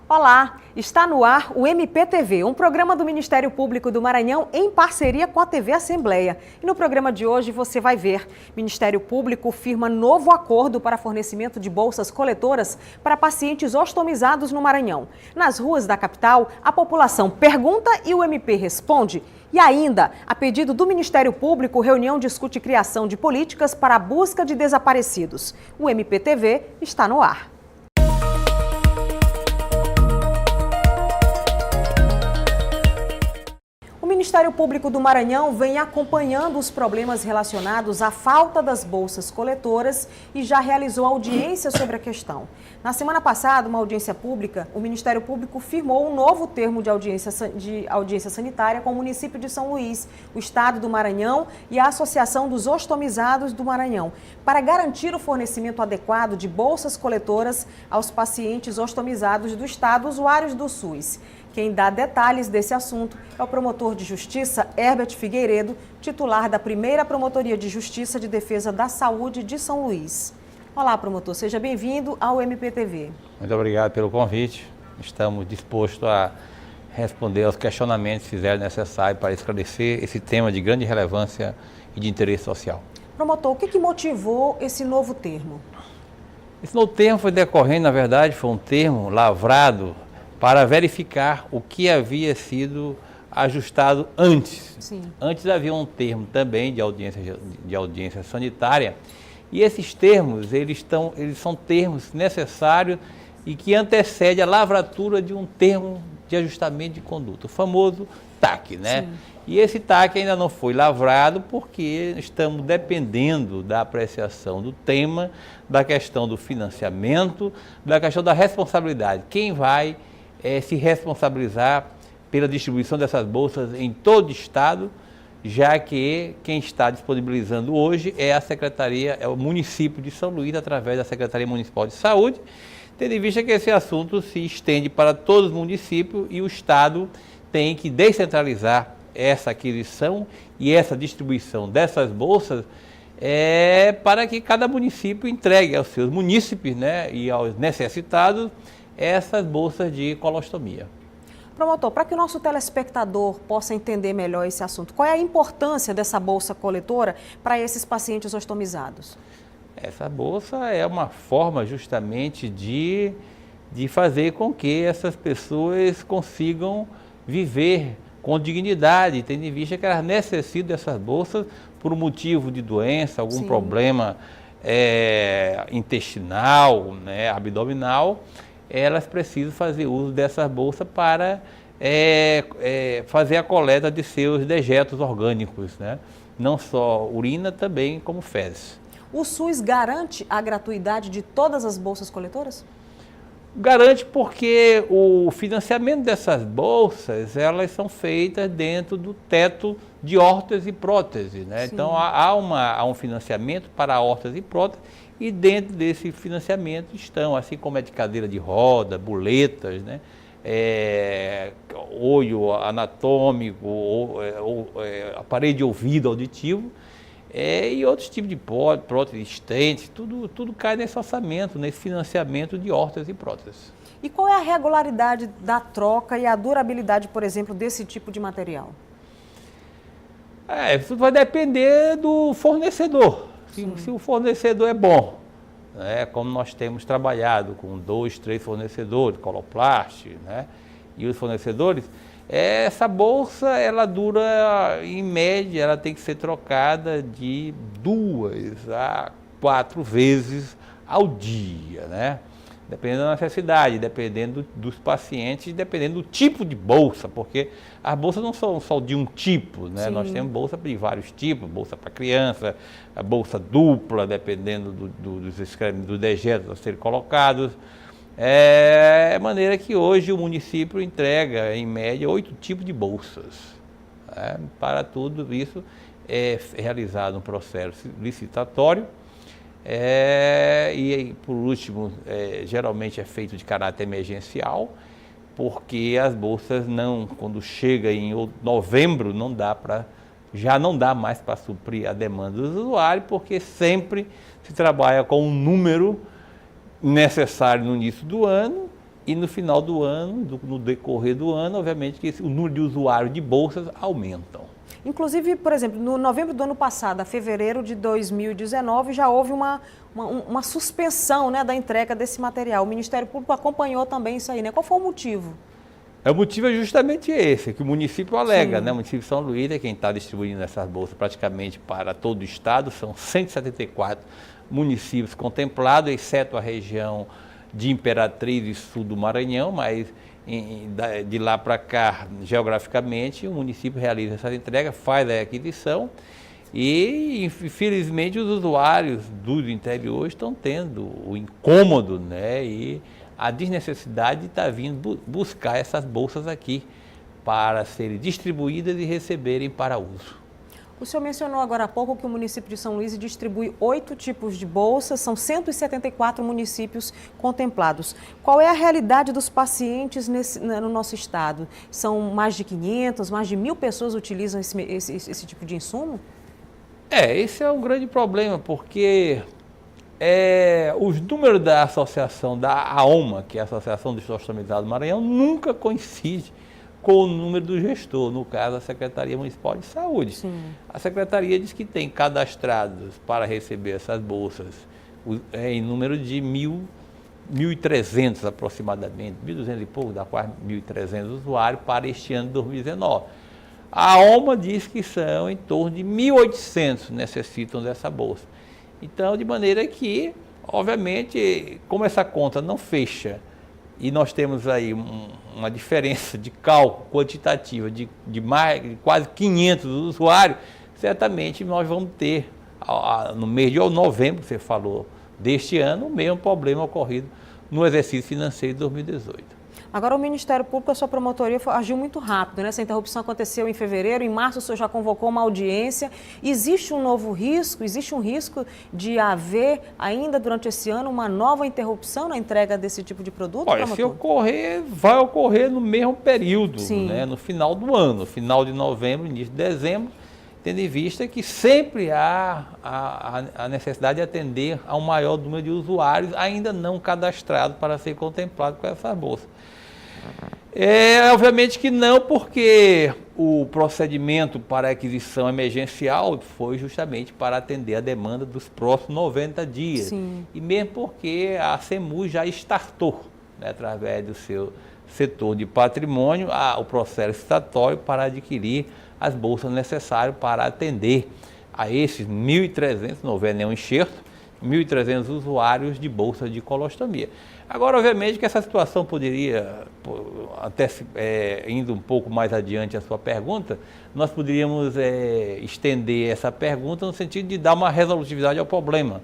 Olá, está no ar o MPTV, um programa do Ministério Público do Maranhão em parceria com a TV Assembleia. E no programa de hoje você vai ver, o Ministério Público firma novo acordo para fornecimento de bolsas coletoras para pacientes ostomizados no Maranhão. Nas ruas da capital, a população pergunta e o MP responde. E ainda, a pedido do Ministério Público, reunião discute criação de políticas para a busca de desaparecidos. O MPTV está no ar. O Ministério Público do Maranhão vem acompanhando os problemas relacionados à falta das bolsas coletoras e já realizou audiência sobre a questão. Na semana passada, uma audiência pública, o Ministério Público firmou um novo termo de audiência sanitária com o município de São Luís, o Estado do Maranhão e a Associação dos Ostomizados do Maranhão, para garantir o fornecimento adequado de bolsas coletoras aos pacientes ostomizados do Estado usuários do SUS. Quem dá detalhes desse assunto é o promotor de justiça Herbert Figueiredo, titular da primeira Promotoria de Justiça de Defesa da Saúde de São Luís. Olá, promotor, seja bem-vindo ao MPTV. Muito obrigado pelo convite. Estamos dispostos a responder aos questionamentos que fizeram necessário para esclarecer esse tema de grande relevância e de interesse social. Promotor, o que motivou esse novo termo? Esse novo termo foi decorrente, na verdade, foi um termo lavrado para verificar o que havia sido ajustado antes. Sim. Antes havia um termo também de audiência sanitária, e esses termos, eles são termos necessários e que antecedem a lavratura de um termo de ajustamento de conduta, o famoso TAC, né? Sim. E esse TAC ainda não foi lavrado porque estamos dependendo da apreciação do tema, da questão do financiamento, da questão da responsabilidade. Quem vai se responsabilizar pela distribuição dessas bolsas em todo o estado, já que quem está disponibilizando hoje é a Secretaria, é o município de São Luís, através da Secretaria Municipal de Saúde, tendo em vista que esse assunto se estende para todos os municípios e o estado tem que descentralizar essa aquisição e essa distribuição dessas bolsas para que cada município entregue aos seus munícipes, né, e aos necessitados essas bolsas de colostomia. Promotor, para que o nosso telespectador possa entender melhor esse assunto, qual é a importância dessa bolsa coletora para esses pacientes ostomizados? Essa bolsa é uma forma justamente de fazer com que essas pessoas consigam viver com dignidade, tendo em vista que elas necessitam dessas bolsas por um motivo de doença, algum Sim. problema intestinal, né, abdominal. Elas precisam fazer uso dessas bolsas para fazer a coleta de seus dejetos orgânicos, né? Não só urina, também como fezes. O SUS garante a gratuidade de todas as bolsas coletoras? Garante porque o financiamento dessas bolsas, elas são feitas dentro do teto de órtese e prótese, né? Sim. Então há um financiamento para órtese e prótese, e dentro desse financiamento estão, assim como é de cadeira de roda, muletas, né? Olho anatômico, aparelho de ouvido auditivo, e outros tipos de prótese, estentes, tudo cai nesse orçamento, nesse financiamento de órtese e próteses. E qual é a regularidade da troca e a durabilidade, por exemplo, desse tipo de material? Isso vai depender do fornecedor. Se o fornecedor é bom, né, como nós temos trabalhado com 2, 3 fornecedores, Coloplast, né, e os fornecedores, essa bolsa, ela dura, em média, ela tem que ser trocada de 2 a 4 vezes ao dia, né? Dependendo da necessidade, dependendo dos pacientes, dependendo do tipo de bolsa, porque as bolsas não são só de um tipo, né? Sim. Nós temos bolsa de vários tipos, bolsa para criança, a bolsa dupla, dependendo dos dejetos a serem colocados. É maneira que hoje o município entrega, em média, 8 tipos de bolsas. Né? Para tudo isso é realizado um processo licitatório. E por último, geralmente é feito de caráter emergencial, porque as bolsas não, quando chega em novembro, já não dá mais para suprir a demanda do usuário, porque sempre se trabalha com um número necessário no início do ano E no final do ano, no decorrer do ano, obviamente que o número de usuários de bolsas aumentam. Inclusive, por exemplo, no novembro do ano passado a fevereiro de 2019 já houve uma suspensão, né, da entrega desse material. O Ministério Público acompanhou também isso aí, né? Qual foi o motivo? O motivo é justamente esse, que o município alega, Sim. né? O município de São Luís é quem está distribuindo essas bolsas praticamente para todo o estado, são 174 municípios contemplados, exceto a região de Imperatriz e sul do Maranhão, mas de lá para cá, geograficamente, o município realiza essa entrega, faz a aquisição e, infelizmente, os usuários do interior estão tendo o incômodo, né? E a desnecessidade de estar vindo buscar essas bolsas aqui para serem distribuídas e receberem para uso. O senhor mencionou agora há pouco que o município de São Luís distribui 8 tipos de bolsas, são 174 municípios contemplados. Qual é a realidade dos pacientes no nosso estado? São mais de 500, mais de 1.000 pessoas utilizam esse tipo de insumo? Esse é um grande problema, porque os números da associação, da AOMA, que é a Associação dos Ostomizados do Maranhão, nunca coincide com o número do gestor, no caso a Secretaria Municipal de Saúde. Sim. A Secretaria diz que tem cadastrados para receber essas bolsas em número de 1.300 aproximadamente, 1.200 e pouco, dá quase 1.300 usuários para este ano de 2019. A OMA diz que são em torno de 1.800 necessitam dessa bolsa. Então, de maneira que, obviamente, como essa conta não fecha e nós temos aí uma diferença de cálculo quantitativa de quase 500 usuários, certamente nós vamos ter, no mês de novembro, que você falou, deste ano, o mesmo problema ocorrido no exercício financeiro de 2018. Agora, o Ministério Público, a sua promotoria, agiu muito rápido, né? Essa interrupção aconteceu em fevereiro, em março o senhor já convocou uma audiência. Existe um novo risco, existe um risco de haver ainda durante esse ano uma nova interrupção na entrega desse tipo de produto? Olha, se ocorrer, vai ocorrer no mesmo período, né? No final do ano, final de novembro, início de dezembro, tendo em vista que sempre há a necessidade de atender a um maior número de usuários ainda não cadastrados para ser contemplado com essa bolsa. Obviamente que não, porque o procedimento para aquisição emergencial foi justamente para atender a demanda dos próximos 90 dias. Sim. E mesmo porque a SEMUS já startou, né, através do seu setor de patrimônio, o processo licitatório para adquirir as bolsas necessárias para atender a esses 1.300, não houver nenhum enxerto, 1.300 usuários de bolsa de colostomia. Agora, obviamente, que essa situação poderia, até indo um pouco mais adiante a sua pergunta, nós poderíamos estender essa pergunta no sentido de dar uma resolutividade ao problema,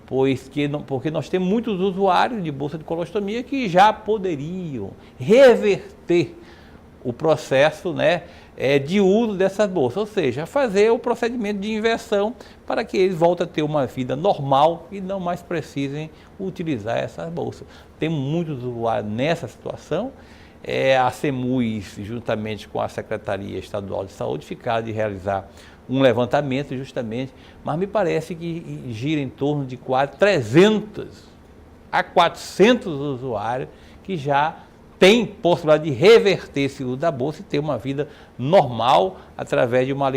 porque nós temos muitos usuários de bolsa de colostomia que já poderiam reverter o processo, né, de uso dessas bolsas, ou seja, fazer o procedimento de inversão para que eles voltem a ter uma vida normal e não mais precisem utilizar essas bolsas. Temos muitos usuários nessa situação. A SEMUS, juntamente com a Secretaria Estadual de Saúde, ficaram de realizar um levantamento justamente, mas me parece que gira em torno de quase 300 a 400 usuários que já tem possibilidade de reverter esse uso da bolsa e ter uma vida normal através de uma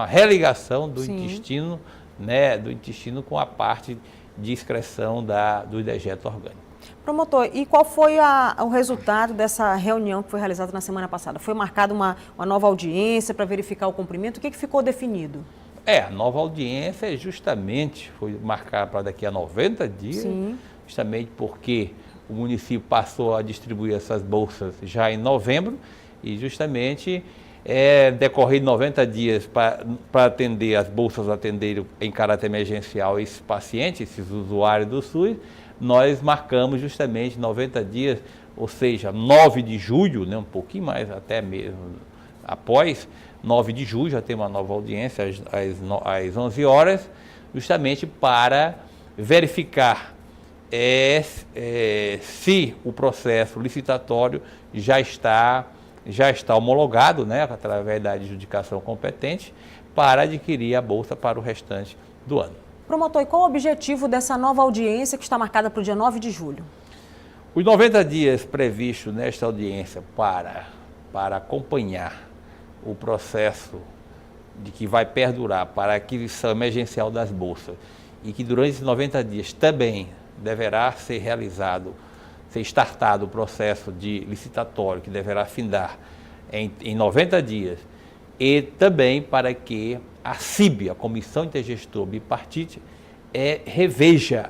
religação do intestino, né, do intestino com a parte de excreção do dejeto orgânico. Promotor, e qual foi o resultado dessa reunião que foi realizada na semana passada? Foi marcada uma nova audiência para verificar o cumprimento? O que ficou definido? A nova audiência foi marcada para daqui a 90 dias, Sim. Justamente porque o município passou a distribuir essas bolsas já em novembro e justamente decorrer 90 dias para atender as bolsas atenderem em caráter emergencial esses pacientes, esses usuários do SUS, nós marcamos justamente 90 dias, ou seja, 9 de julho, né, um pouquinho mais até mesmo após, 9 de julho já tem uma nova audiência às 11 horas, justamente para verificar se o processo licitatório já está homologado, né, através da adjudicação competente, para adquirir a bolsa para o restante do ano. Promotor, e qual o objetivo dessa nova audiência que está marcada para o dia 9 de julho? Os 90 dias previstos nesta audiência para acompanhar o processo de que vai perdurar para a aquisição emergencial das bolsas e que durante esses 90 dias também deverá ser startado o processo de licitatório que deverá findar em 90 dias e também para que a CIB, a Comissão Intergestor Bipartite, reveja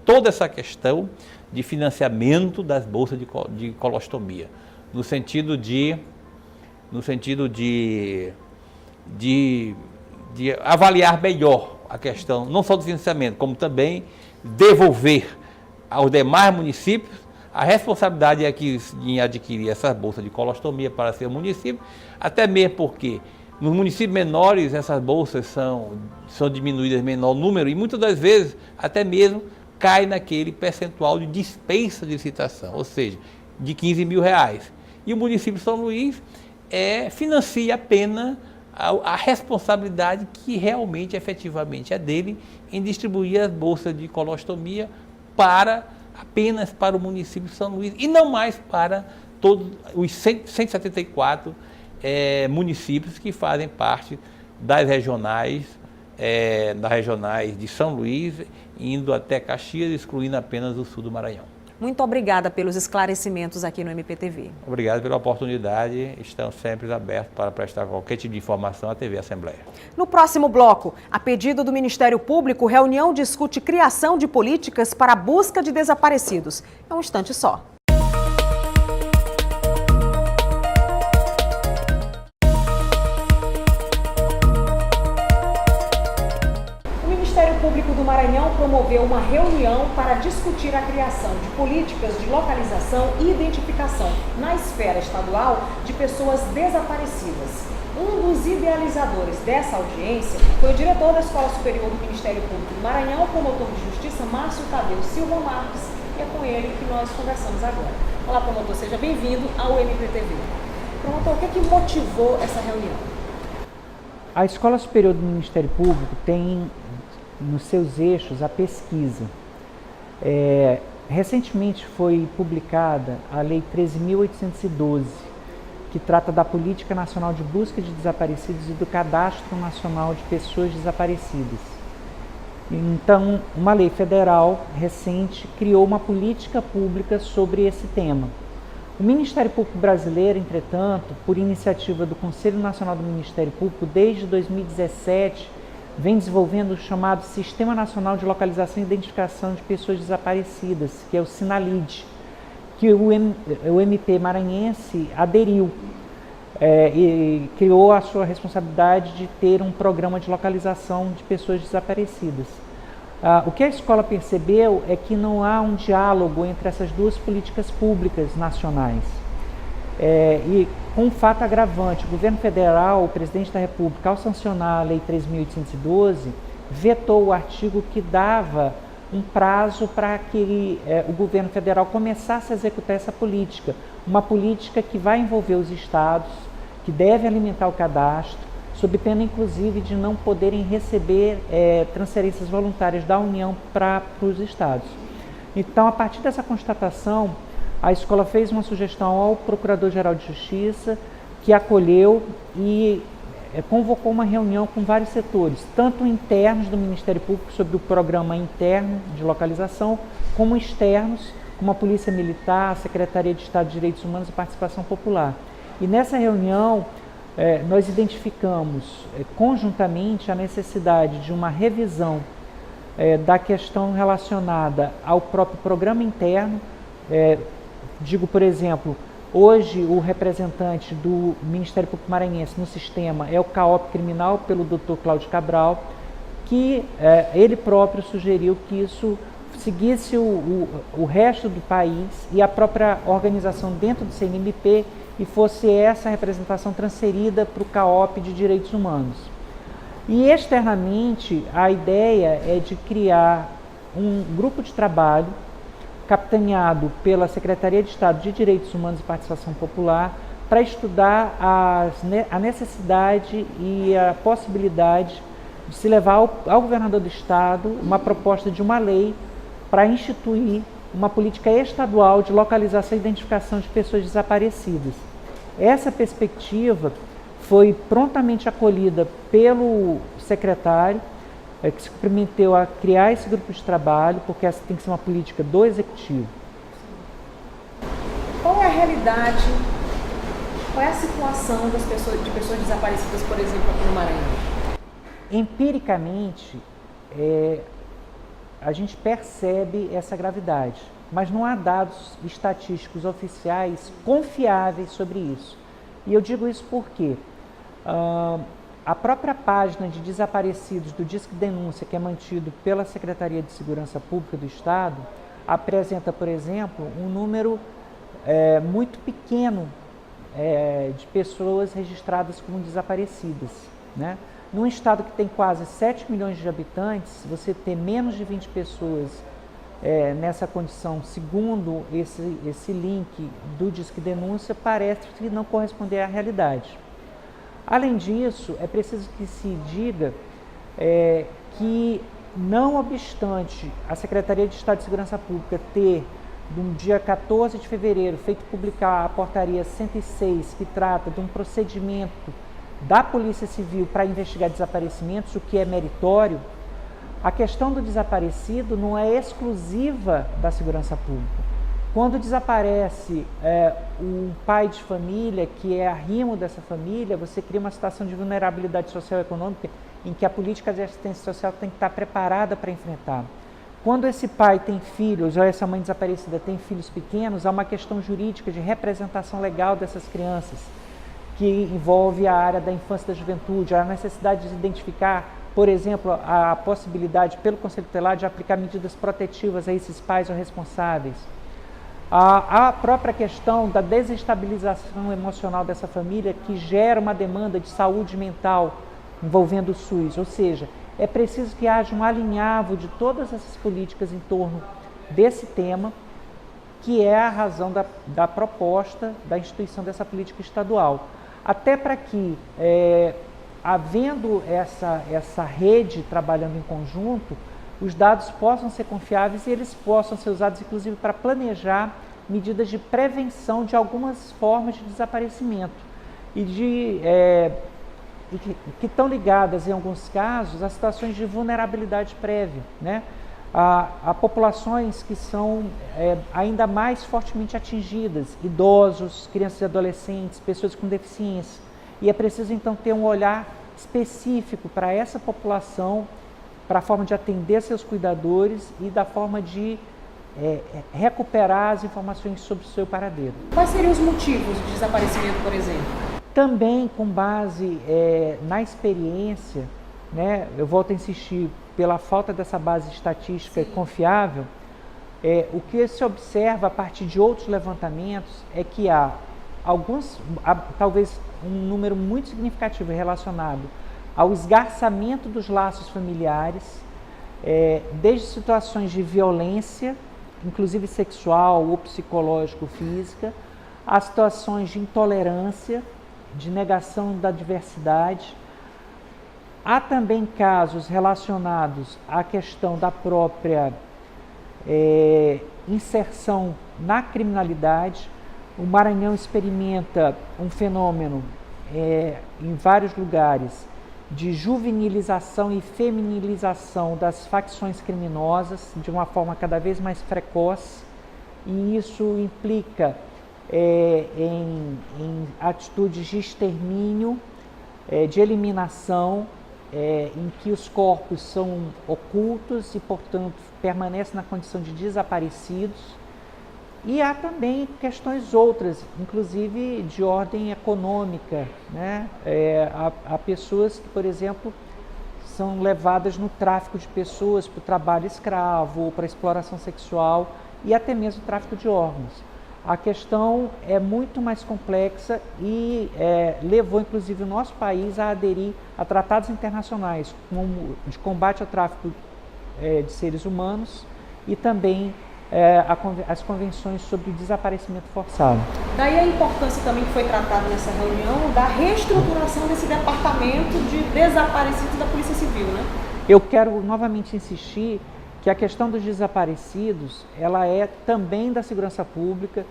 toda essa questão de financiamento das bolsas de colostomia, no sentido de avaliar melhor a questão, não só do financiamento, como também devolver aos demais municípios a responsabilidade em adquirir essas bolsas de colostomia para seu município, até mesmo porque nos municípios menores essas bolsas são diminuídas em menor número e muitas das vezes até mesmo cai naquele percentual de dispensa de licitação, ou seja, de R$15 mil. E o município de São Luís financia apenas a responsabilidade que realmente, efetivamente, é dele em distribuir as bolsas de colostomia apenas para o município de São Luís e não mais para todos os 174 municípios que fazem parte das regionais de São Luís, indo até Caxias, excluindo apenas o sul do Maranhão. Muito obrigada pelos esclarecimentos aqui no MPTV. Obrigado pela oportunidade. Estamos sempre abertos para prestar qualquer tipo de informação à TV Assembleia. No próximo bloco, a pedido do Ministério Público, reunião discute criação de políticas para a busca de desaparecidos. É um instante só. O Ministério Público do Maranhão promoveu uma reunião para discutir a criação de políticas de localização e identificação na esfera estadual de pessoas desaparecidas. Um dos idealizadores dessa audiência foi o diretor da Escola Superior do Ministério Público do Maranhão, promotor de justiça Márcio Tadeu Silva Marques, e é com ele que nós conversamos agora. Olá, promotor, seja bem-vindo ao MPTV. Promotor, o que motivou essa reunião? A Escola Superior do Ministério Público tem nos seus eixos a pesquisa. Recentemente foi publicada a Lei 13.812, que trata da Política Nacional de Busca de Desaparecidos e do Cadastro Nacional de Pessoas Desaparecidas. Então, uma lei federal recente criou uma política pública sobre esse tema. O Ministério Público Brasileiro, entretanto, por iniciativa do Conselho Nacional do Ministério Público, desde 2017, vem desenvolvendo o chamado Sistema Nacional de Localização e Identificação de Pessoas Desaparecidas, que é o SINALID, que o MP maranhense aderiu e criou a sua responsabilidade de ter um programa de localização de pessoas desaparecidas. O que a escola percebeu é que não há um diálogo entre essas duas políticas públicas nacionais. E com um fato agravante, o governo federal, o presidente da República, ao sancionar a Lei 3.812, vetou o artigo que dava um prazo para que o governo federal começasse a executar essa política. Uma política que vai envolver os estados, que deve alimentar o cadastro, sob pena inclusive de não poderem receber transferências voluntárias da União para os estados. Então, a partir dessa constatação, a escola fez uma sugestão ao Procurador-Geral de Justiça, que acolheu e convocou uma reunião com vários setores, tanto internos do Ministério Público sobre o programa interno de localização, como externos, como a Polícia Militar, a Secretaria de Estado de Direitos Humanos e Participação Popular. E nessa reunião, nós identificamos conjuntamente a necessidade de uma revisão da questão relacionada ao próprio programa interno. Digo, por exemplo, hoje o representante do Ministério Público Maranhense no sistema é o CAOP criminal, pelo Dr. Cláudio Cabral, que ele próprio sugeriu que isso seguisse o resto do país e a própria organização dentro do CNMP e fosse essa representação transferida para o CAOP de Direitos Humanos. E externamente, a ideia é de criar um grupo de trabalho capitaneado pela Secretaria de Estado de Direitos Humanos e Participação Popular, para estudar a necessidade e a possibilidade de se levar ao governador do Estado uma proposta de uma lei para instituir uma política estadual de localização e identificação de pessoas desaparecidas. Essa perspectiva foi prontamente acolhida pelo secretário, que se comprometeu a criar esse grupo de trabalho, porque essa tem que ser uma política do Executivo. Qual é a realidade, qual é a situação de pessoas desaparecidas, por exemplo, aqui no Maranhão? Empiricamente, a gente percebe essa gravidade, mas não há dados estatísticos oficiais confiáveis sobre isso. E eu digo isso porque a própria página de desaparecidos do Disque Denúncia, que é mantido pela Secretaria de Segurança Pública do Estado, apresenta, por exemplo, um número muito pequeno de pessoas registradas como desaparecidas, né? Num estado que tem quase 7 milhões de habitantes, você ter menos de 20 pessoas nessa condição, segundo esse link do Disque Denúncia, parece não corresponder à realidade. Além disso, é preciso que se diga que, não obstante a Secretaria de Estado de Segurança Pública ter, no dia 14 de fevereiro, feito publicar a portaria 106, que trata de um procedimento da Polícia Civil para investigar desaparecimentos, o que é meritório, a questão do desaparecido não é exclusiva da segurança pública. Quando desaparece um pai de família, que é arrimo dessa família, você cria uma situação de vulnerabilidade social e econômica em que a política de assistência social tem que estar preparada para enfrentar. Quando esse pai tem filhos, ou essa mãe desaparecida tem filhos pequenos, há uma questão jurídica de representação legal dessas crianças, que envolve a área da infância e da juventude, a necessidade de identificar, por exemplo, a possibilidade pelo Conselho Tutelar de aplicar medidas protetivas a esses pais ou responsáveis. A própria questão da desestabilização emocional dessa família, que gera uma demanda de saúde mental envolvendo o SUS, ou seja, é preciso que haja um alinhavo de todas essas políticas em torno desse tema, que é a razão da proposta da instituição dessa política estadual. Até para que, havendo essa rede trabalhando em conjunto, os dados possam ser confiáveis e eles possam ser usados, inclusive, para planejar medidas de prevenção de algumas formas de desaparecimento e que estão ligadas, em alguns casos, a situações de vulnerabilidade prévia, né? A populações que são ainda mais fortemente atingidas, idosos, crianças e adolescentes, pessoas com deficiência. E é preciso, então, ter um olhar específico para essa população, para a forma de atender seus cuidadores e da forma de recuperar as informações sobre o seu paradeiro. Quais seriam os motivos de desaparecimento, por exemplo? Também com base na experiência, né, eu volto a insistir, pela falta dessa base estatística confiável, o que se observa a partir de outros levantamentos é que há talvez um número muito significativo relacionado ao esgarçamento dos laços familiares, desde situações de violência, inclusive sexual ou psicológico ou física, a situações de intolerância, de negação da diversidade. Há também casos relacionados à questão da própria inserção na criminalidade. O Maranhão experimenta um fenômeno em vários lugares de juvenilização e feminilização das facções criminosas de uma forma cada vez mais precoce, e isso implica em atitudes de extermínio, de eliminação, em que os corpos são ocultos e, portanto, permanecem na condição de desaparecidos. E há também questões outras, inclusive de ordem econômica, né? Há pessoas que, por exemplo, são levadas no tráfico de pessoas para o trabalho escravo ou para a exploração sexual e até mesmo tráfico de órgãos. A questão é muito mais complexa e levou, inclusive, o nosso país a aderir a tratados internacionais como de combate ao tráfico de seres humanos e também as convenções sobre o desaparecimento forçado. Daí a importância também que foi tratada nessa reunião da reestruturação desse departamento de desaparecidos da Polícia Civil, né? Eu quero novamente insistir que a questão dos desaparecidos, ela é também da segurança pública.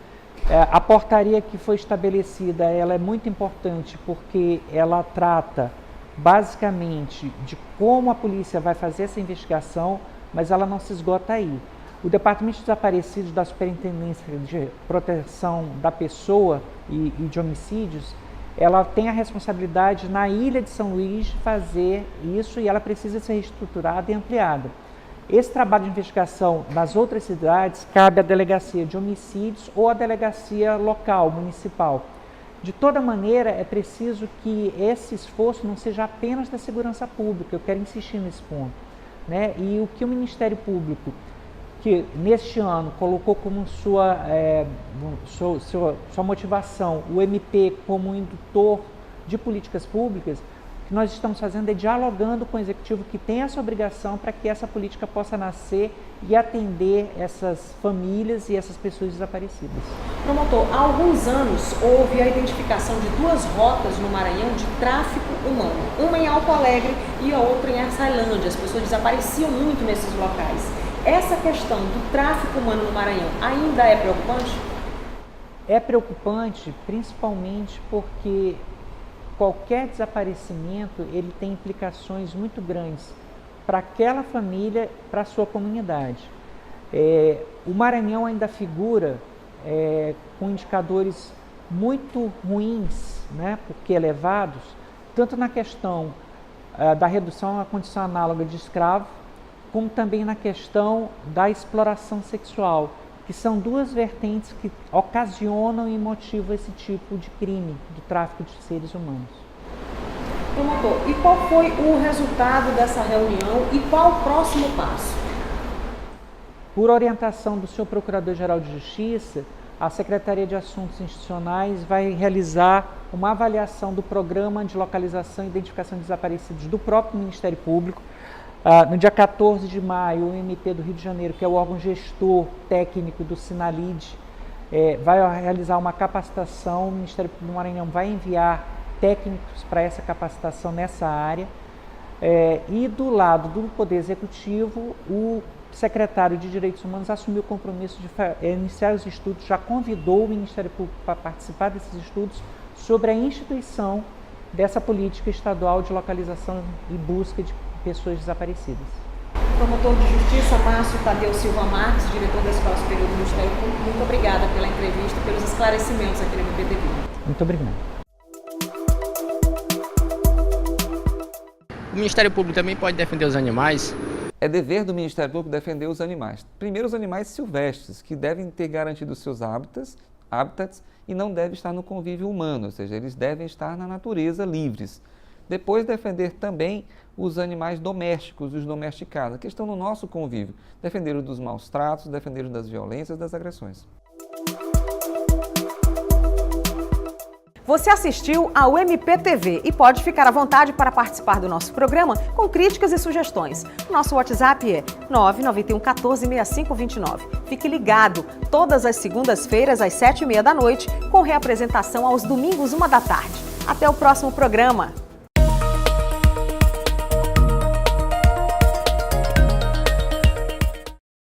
A portaria que foi estabelecida, ela é muito importante porque ela trata basicamente de como a polícia vai fazer essa investigação, mas ela não se esgota aí. O Departamento de Desaparecidos da Superintendência de Proteção da Pessoa e de Homicídios, ela tem a responsabilidade na Ilha de São Luís de fazer isso e ela precisa ser reestruturada e ampliada. Esse trabalho de investigação nas outras cidades cabe à Delegacia de Homicídios ou à Delegacia Local, Municipal. De toda maneira, é preciso que esse esforço não seja apenas da segurança pública, eu quero insistir nesse ponto, né? E o que o Ministério Público, que neste ano colocou como sua motivação o MP como indutor de políticas públicas, o que nós estamos fazendo é dialogando com o Executivo que tem essa obrigação para que essa política possa nascer e atender essas famílias e essas pessoas desaparecidas. Promotor, há alguns anos houve a identificação de 2 rotas no Maranhão de tráfico humano, uma em Alto Alegre e a outra em Açailândia. As pessoas desapareciam muito nesses locais. Essa questão do tráfico humano no Maranhão ainda é preocupante? É preocupante principalmente porque qualquer desaparecimento ele tem implicações muito grandes para aquela família, para a sua comunidade. O Maranhão ainda figura com indicadores muito ruins, né, porque elevados, tanto na questão da redução à condição análoga de escravo, como também na questão da exploração sexual, que são 2 vertentes que ocasionam e motivam esse tipo de crime, do tráfico de seres humanos. Promotor, e qual foi o resultado dessa reunião e qual o próximo passo? Por orientação do senhor Procurador-Geral de Justiça, a Secretaria de Assuntos Institucionais vai realizar uma avaliação do Programa de Localização e Identificação de Desaparecidos do próprio Ministério Público. No dia 14 de maio, o MP do Rio de Janeiro, que é o órgão gestor técnico do Sinalid, vai realizar uma capacitação. O Ministério Público do Maranhão vai enviar técnicos para essa capacitação nessa área. E do lado do Poder Executivo, o secretário de Direitos Humanos assumiu o compromisso de iniciar os estudos, já convidou o Ministério Público para participar desses estudos sobre a instituição dessa política estadual de localização e busca de pessoas desaparecidas. Promotor de Justiça Márcio Tadeu Silva Marques, diretor da Escola Superior do Ministério Público, muito obrigada pela entrevista e pelos esclarecimentos aqui no MPTV. Muito obrigado. O Ministério Público também pode defender os animais? É dever do Ministério Público defender os animais. Primeiro, os animais silvestres, que devem ter garantido seus hábitats e não devem estar no convívio humano, ou seja, eles devem estar na natureza livres. Depois, defender também os animais domésticos, os domesticados, que estão no nosso convívio. Defender os dos maus tratos, defender os das violências, das agressões. Você assistiu ao MPTV e pode ficar à vontade para participar do nosso programa com críticas e sugestões. Nosso WhatsApp é 991 14 6529. Fique ligado, todas as segundas-feiras às 7h30 da noite, com reapresentação aos domingos 1 da tarde. Até o próximo programa.